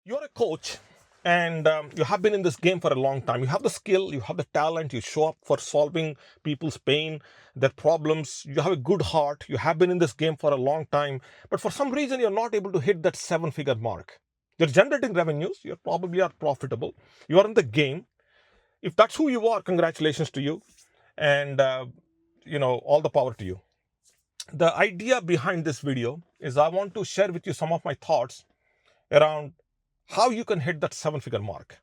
You're a coach and you have been in this game for a long time. You have the skill, you have the talent, you show up for solving people's pain, their problems. You have a good heart. You have been in this game for a long time, but for some reason, you're not able to hit that seven-figure mark. You're generating revenues, you probably are profitable, you are in the game. If that's who you are, congratulations to you, and all the power to you. The idea behind this video is I want to share with you some of my thoughts around how you can hit that seven-figure mark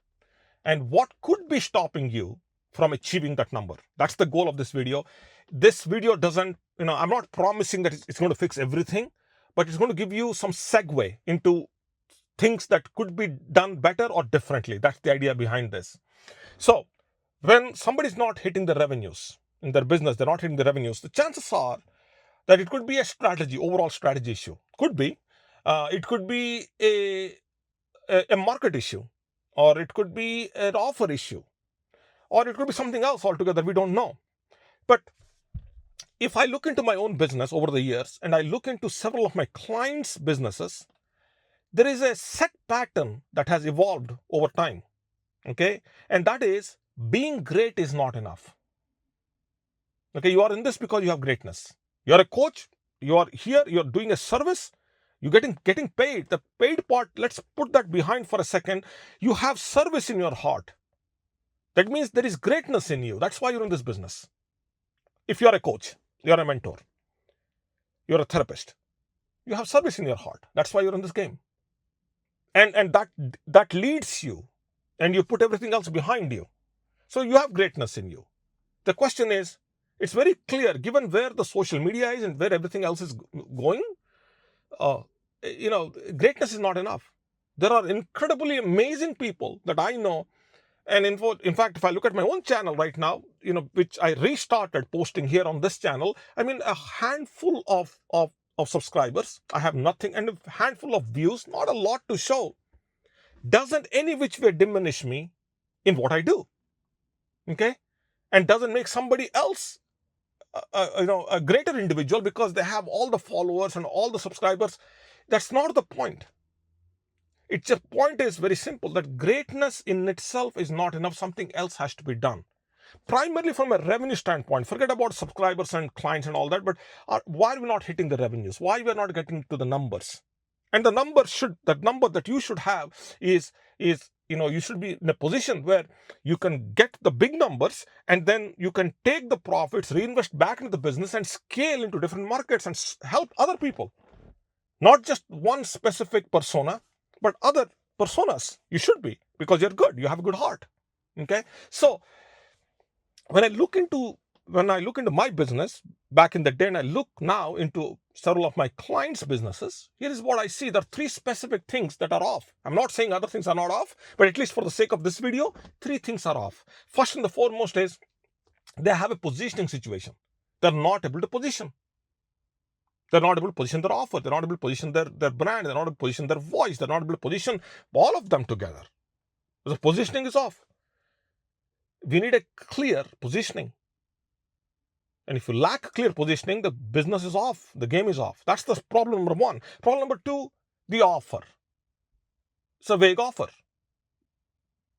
and what could be stopping you from achieving that number. That's the goal of this video. This video doesn't, I'm not promising that it's going to fix everything, but it's going to give you some segue into things that could be done better or differently. That's the idea behind this. So when somebody's not hitting the revenues in their business, they're not hitting the revenues, the chances are that it could be a strategy, overall strategy issue. Could be. It could be a market issue, or it could be an offer issue, or it could be something else altogether. We don't know. But if I look into my own business over the years and I look into several of my clients' businesses, there is a set pattern that has evolved over time. Okay. And that is being great is not enough. Okay. You are in this because you have greatness. You're a coach. You are here. You're doing a service. You're getting paid. The paid part, let's put that behind for a second. You have service in your heart. That means there is greatness in you. That's why you're in this business. If you're a coach, you're a mentor, you're a therapist, you have service in your heart. That's why you're in this game. And that leads you, and you put everything else behind you. So you have greatness in you. The question is, it's very clear, given where the social media is and where everything else is going, greatness is not enough. There are incredibly amazing people that I know. And in fact, if I look at my own channel right now, which I restarted posting here on this channel, I mean, a handful of subscribers, I have nothing, and a handful of views, not a lot to show, doesn't any which way diminish me in what I do. Okay. And doesn't make somebody else a greater individual because they have all the followers and all the subscribers. That's not the point. It's a point is very simple, that greatness in itself is not enough. Something else has to be done. Primarily from a revenue standpoint, forget about subscribers and clients and all that, but why are we not hitting the revenues? Why we are not getting to the numbers? And the number that you should have is you should be in a position where you can get the big numbers, and then you can take the profits, reinvest back into the business, and scale into different markets and help other people. Not just one specific persona, but other personas. You should be, because you're good. You have a good heart. Okay. So when I look into my business back in the day, and I look now into several of my clients' businesses, here is what I see. There are three specific things that are off. I'm not saying other things are not off, but at least for the sake of this video, three things are off. First and the foremost is they have a positioning situation. They're not able to position. They're not able to position their offer. They're not able to position their brand. They're not able to position their voice. They're not able to position all of them together. The positioning is off. We need a clear positioning. And if you lack clear positioning, the business is off. The game is off. That's the problem number one. Problem number two, the offer. It's a vague offer.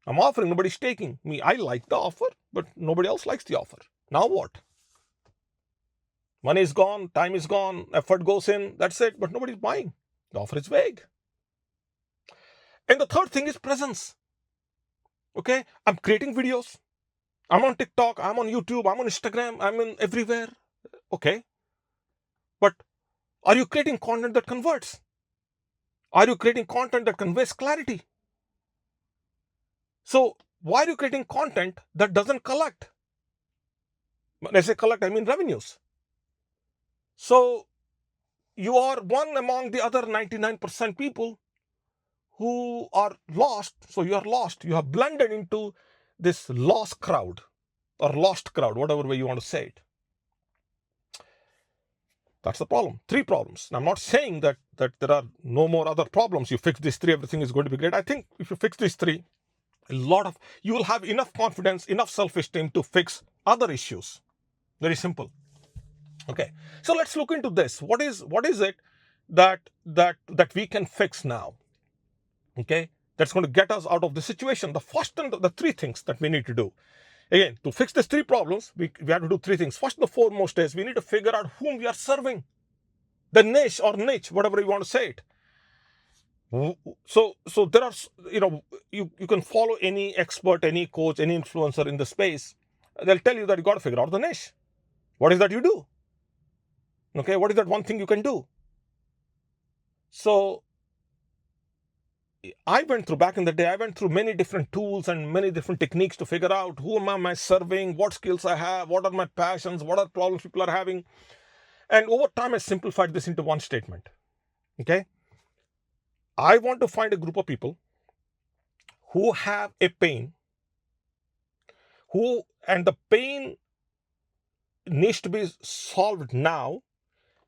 I'm offering, nobody's taking. I like the offer, but nobody else likes the offer. Now what? Money is gone, time is gone, effort goes in, that's it, but nobody's buying. The offer is vague. And the third thing is presence. Okay, I'm creating videos. I'm on TikTok, I'm on YouTube, I'm on Instagram, I'm in everywhere. Okay. But are you creating content that converts? Are you creating content that conveys clarity? So why are you creating content that doesn't collect? When I say collect, I mean revenues. So you are one among the other 99% people who are lost. So you are lost. You have blended into this lost crowd, whatever way you want to say it. That's the problem. Three problems. And I'm not saying that there are no more other problems. You fix these three, everything is going to be great. I think if you fix these three, you will have enough confidence, enough self-esteem to fix other issues. Very simple. Okay, so let's look into this. What is it that we can fix now? Okay, that's going to get us out of the situation. The first and the three things that we need to do. Again, to fix these three problems, we have to do three things. First and the foremost is we need to figure out whom we are serving. The niche or niche, whatever you want to say it. So there are, you can follow any expert, any coach, any influencer in the space. They'll tell you that you got to figure out the niche. What is that you do? Okay, what is that one thing you can do? So I went through, back in the day, I went through many different tools and many different techniques to figure out who am I serving, what skills I have, what are my passions, what are problems people are having. And over time, I simplified this into one statement. Okay. I want to find a group of people who have a pain, and the pain needs to be solved now.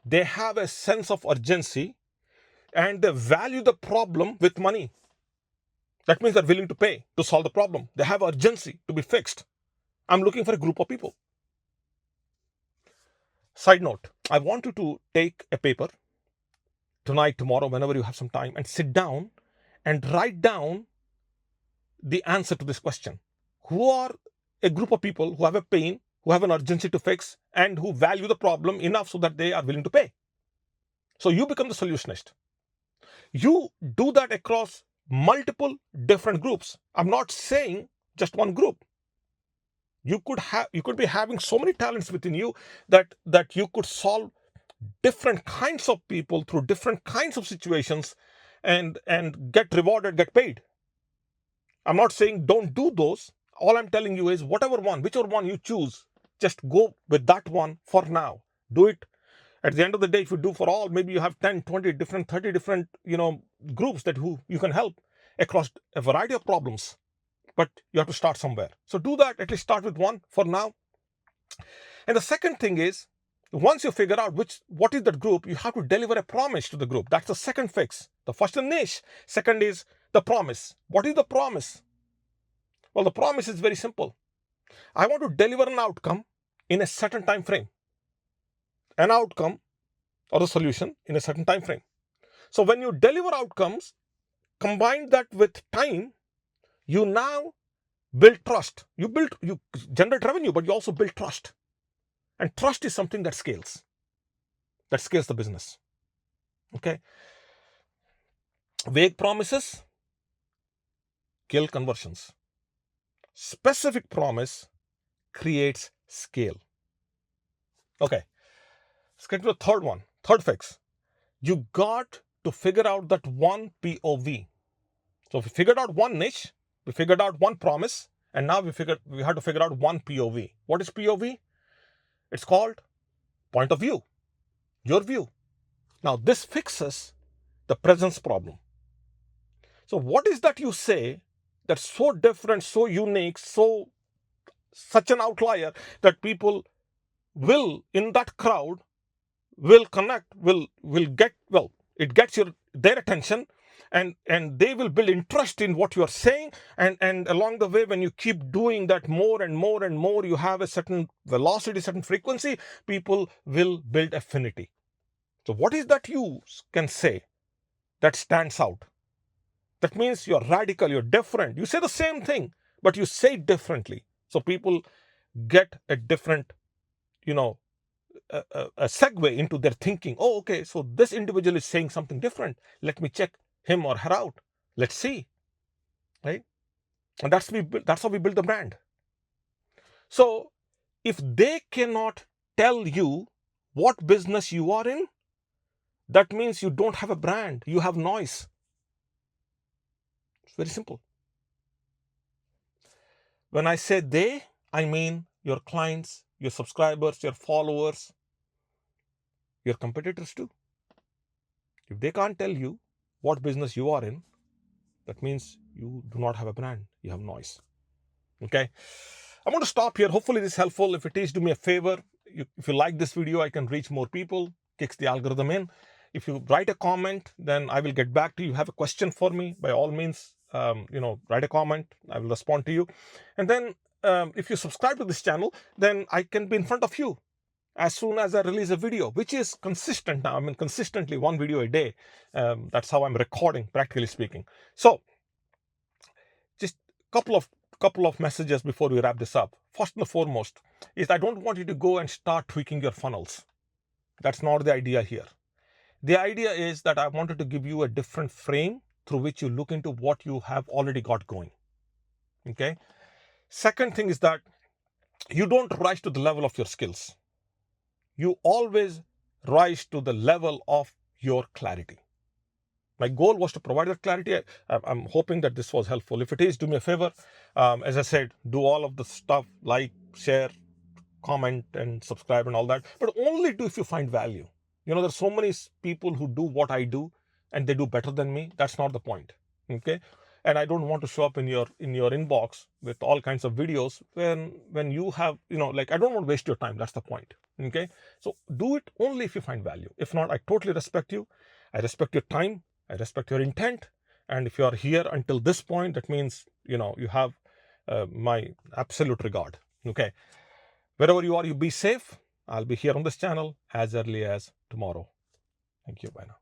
They have a sense of urgency and they value the problem with money. That means they're willing to pay to solve the problem. They have urgency to be fixed. I'm looking for a group of people. Side note, I want you to take a paper tonight, tomorrow, whenever you have some time, and sit down and write down the answer to this question. Who are a group of people who have a pain, who have an urgency to fix, and who value the problem enough so that they are willing to pay? So you become the solutionist. You do that across multiple different groups. I'm not saying just one group. You could be having so many talents within you that you could solve different kinds of people through different kinds of situations and get rewarded, get paid. I'm not saying don't do those. All I'm telling you is whichever one you choose, just go with that one for now. Do it. At the end of the day, if you do for all, maybe you have 10, 20 different, 30 different, groups that you can help across a variety of problems. But you have to start somewhere. So do that. At least start with one for now. And the second thing is, once you figure out what is that group, you have to deliver a promise to the group. That's the second fix. The first is niche. Second is the promise. What is the promise? Well, the promise is very simple. I want to deliver an outcome in a certain time frame. An outcome or the solution in a certain time frame. So when you deliver outcomes, combine that with time, you now build trust. You generate revenue, but you also build trust. And trust is something that scales. That scales the business. Okay. Vague promises kill conversions. Specific promise creates scale. Okay. Let's get to the third one. Third fix. You got to figure out that one POV. So if we figured out one niche, we figured out one promise, and now we have to figure out one POV. What is POV? It's called point of view, your view. Now this fixes the presence problem. So what is that you say that's so different, so unique, such an outlier that people will, in that crowd, will connect, will get, it gets their attention, and they will build interest in what you are saying, and along the way, when you keep doing that more and more and more, you have a certain velocity, certain frequency, people will build affinity. So what is that you can say that stands out? That means you're radical, you're different. You say the same thing, but you say it differently. So people get a different, a segue into their thinking. Oh, okay, so this individual is saying something different. Let me check him or her out. Let's see, right? And that's how we build the brand. So if they cannot tell you what business you are in, that means you don't have a brand. You have noise. It's very simple. When I say they, I mean your clients, your subscribers, your followers, your competitors too. If they can't tell you what business you are in, that means you do not have a brand. You have noise. Okay. I'm going to stop here. Hopefully this is helpful. If it is, do me a favor. If you like this video, I can reach more people, kicks the algorithm in. If you write a comment, then I will get back to you. Have a question for me, by all means, write a comment. I will respond to you. And then if you subscribe to this channel, then I can be in front of you as soon as I release a video, which is consistent now. I mean, consistently one video a day. That's how I'm recording, practically speaking. So couple of messages before we wrap this up. First and foremost is I don't want you to go and start tweaking your funnels. That's not the idea here. The idea is that I wanted to give you a different frame through which you look into what you have already got going. Okay. Second thing is that you don't rise to the level of your skills. You always rise to the level of your clarity. My goal was to provide that clarity. I'm hoping that this was helpful. If it is, do me a favor. As I said, do all of the stuff, like, share, comment, and subscribe and all that. But only do if you find value. There's so many people who do what I do and they do better than me. That's not the point. Okay. And I don't want to show up in your inbox with all kinds of videos when you have, I don't want to waste your time. That's the point. Okay. So do it only if you find value. If not, I totally respect you. I respect your time. I respect your intent. And if you are here until this point, that means, you have my absolute regard. Okay. Wherever you are, you be safe. I'll be here on this channel as early as tomorrow. Thank you. Bye now.